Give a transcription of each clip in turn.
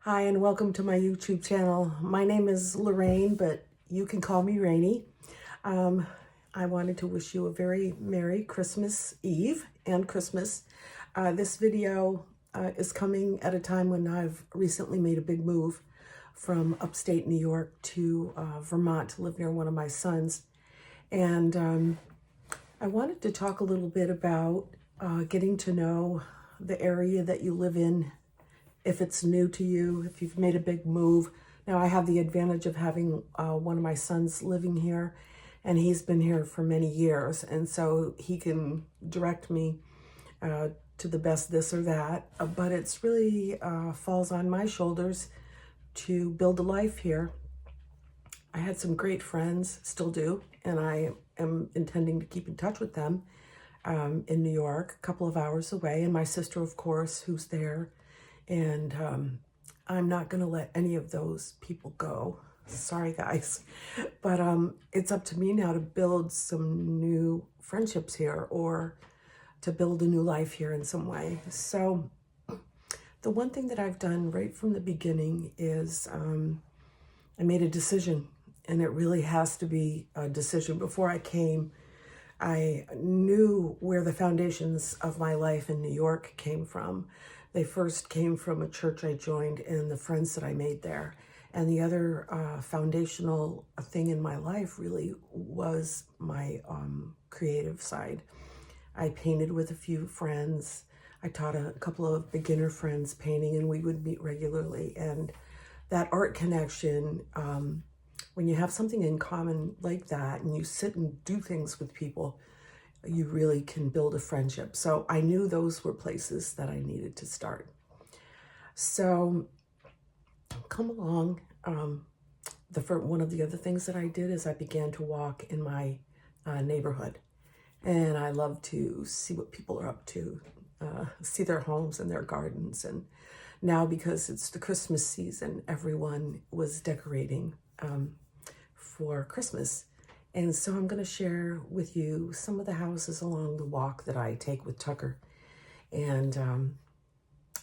Hi, and welcome to my YouTube channel. My name is Lorraine, but you can call me Rainy. Um, I wanted to wish you a very Merry Christmas Eve and Christmas. This video is coming at a time when I've recently made a big move from upstate New York to Vermont to live near one of my sons. And I wanted to talk a little bit about getting to know the area that you live in, if it's new to you, if you've made a big move. Now, I have the advantage of having one of my sons living here, and he's been here for many years, and so he can direct me to the best this or that, but it's really falls on my shoulders to build a life here. I had some great friends, still do, and I am intending to keep in touch with them in New York, a couple of hours away, and my sister, of course, who's there. And I'm not going to let any of those people go. Sorry, guys. But it's up to me now to build some new friendships here or to build a new life here in some way. So the one thing that I've done right from the beginning is I made a decision, and it really has to be a decision. Before I came, I knew where the foundations of my life in New York came from. They first came from a church I joined and the friends that I made there. And the other foundational thing in my life really was my creative side. I painted with a few friends. I taught a couple of beginner friends painting, and we would meet regularly. And that art connection, when you have something in common like that and you sit and do things with people, you really can build a friendship. So I knew those were places that I needed to start. So come along. One of the other things that I did is I began to walk in my neighborhood. And I love to see what people are up to, see their homes and their gardens. And now, because it's the Christmas season, everyone was decorating for Christmas. And so I'm going to share with you some of the houses along the walk that I take with Tucker. And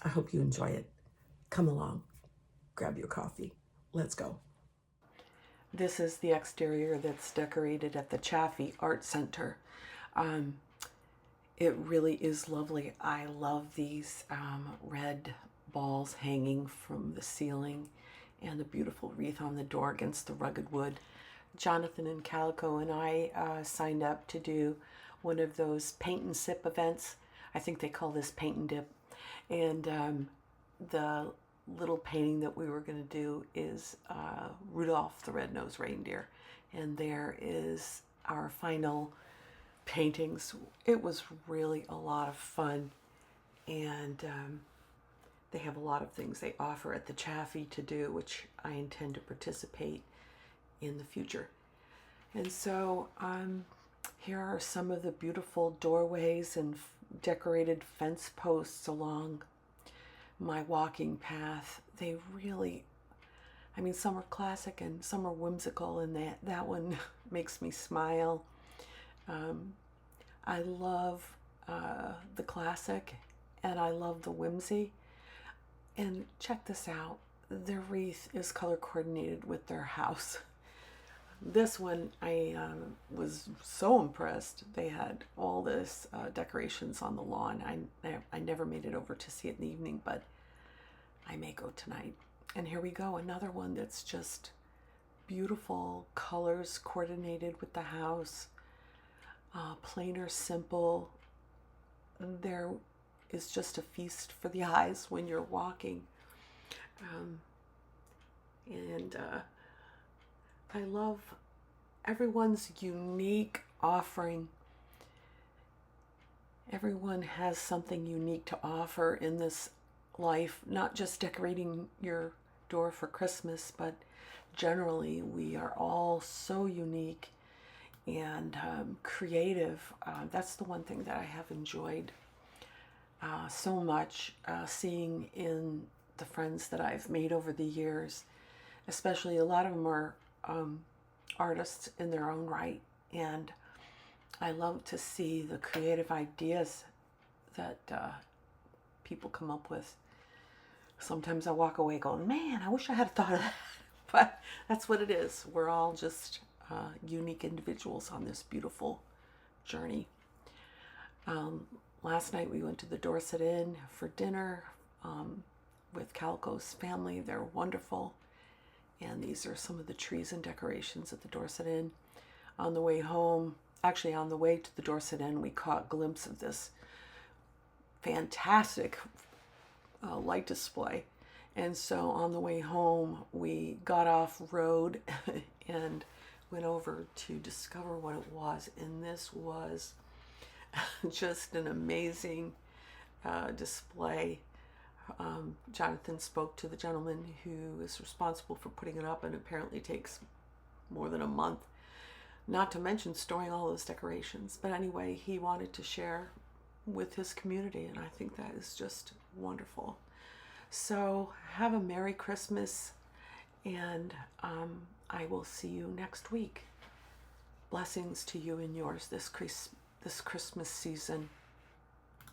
I hope you enjoy it. Come along, grab your coffee. Let's go. This is the exterior that's decorated at the Chaffee Art Center. It really is lovely. I love these red balls hanging from the ceiling and the beautiful wreath on the door against the rugged wood. Jonathan and Calico and I signed up to do one of those paint and sip events. I think they call this paint and dip. And the little painting that we were going to do is Rudolph the Red-Nosed Reindeer. And there is our final paintings. It was really a lot of fun. And they have a lot of things they offer at the Chaffee to do, which I intend to participate in the future. And so here are some of the beautiful doorways and decorated fence posts along my walking path. They really, some are classic and some are whimsical, and that one makes me smile. I love the classic, and I love the whimsy. And check this out. Their wreath is color coordinated with their house. This one, I was so impressed. They had all this decorations on the lawn. I never made it over to see it in the evening, but I may go tonight. And here we go, another one that's just beautiful colors coordinated with the house. Plain or simple. There is just a feast for the eyes when you're walking. I love everyone's unique offering. Everyone has something unique to offer in this life, not just decorating your door for Christmas, but generally we are all so unique and creative. That's the one thing that I have enjoyed so much, seeing in the friends that I've made over the years. Especially a lot of them are artists in their own right, and I love to see the creative ideas that people come up with. Sometimes I walk away going, man, I wish I had thought of that. But that's what it is. We're all just unique individuals on this beautiful journey. Last night we went to the Dorset Inn for dinner with Calico's family. They're wonderful. And these are some of the trees and decorations at the Dorset Inn. On the way home, actually on the way to the Dorset Inn, we caught a glimpse of this fantastic light display. And so on the way home, we got off road and went over to discover what it was. And this was just an amazing display. Jonathan spoke to the gentleman who is responsible for putting it up, and apparently takes more than a month, not to mention storing all those decorations. But anyway, he wanted to share with his community, and I think that is just wonderful. So have a Merry Christmas, and I will see you next week. Blessings to you and yours this Christmas season.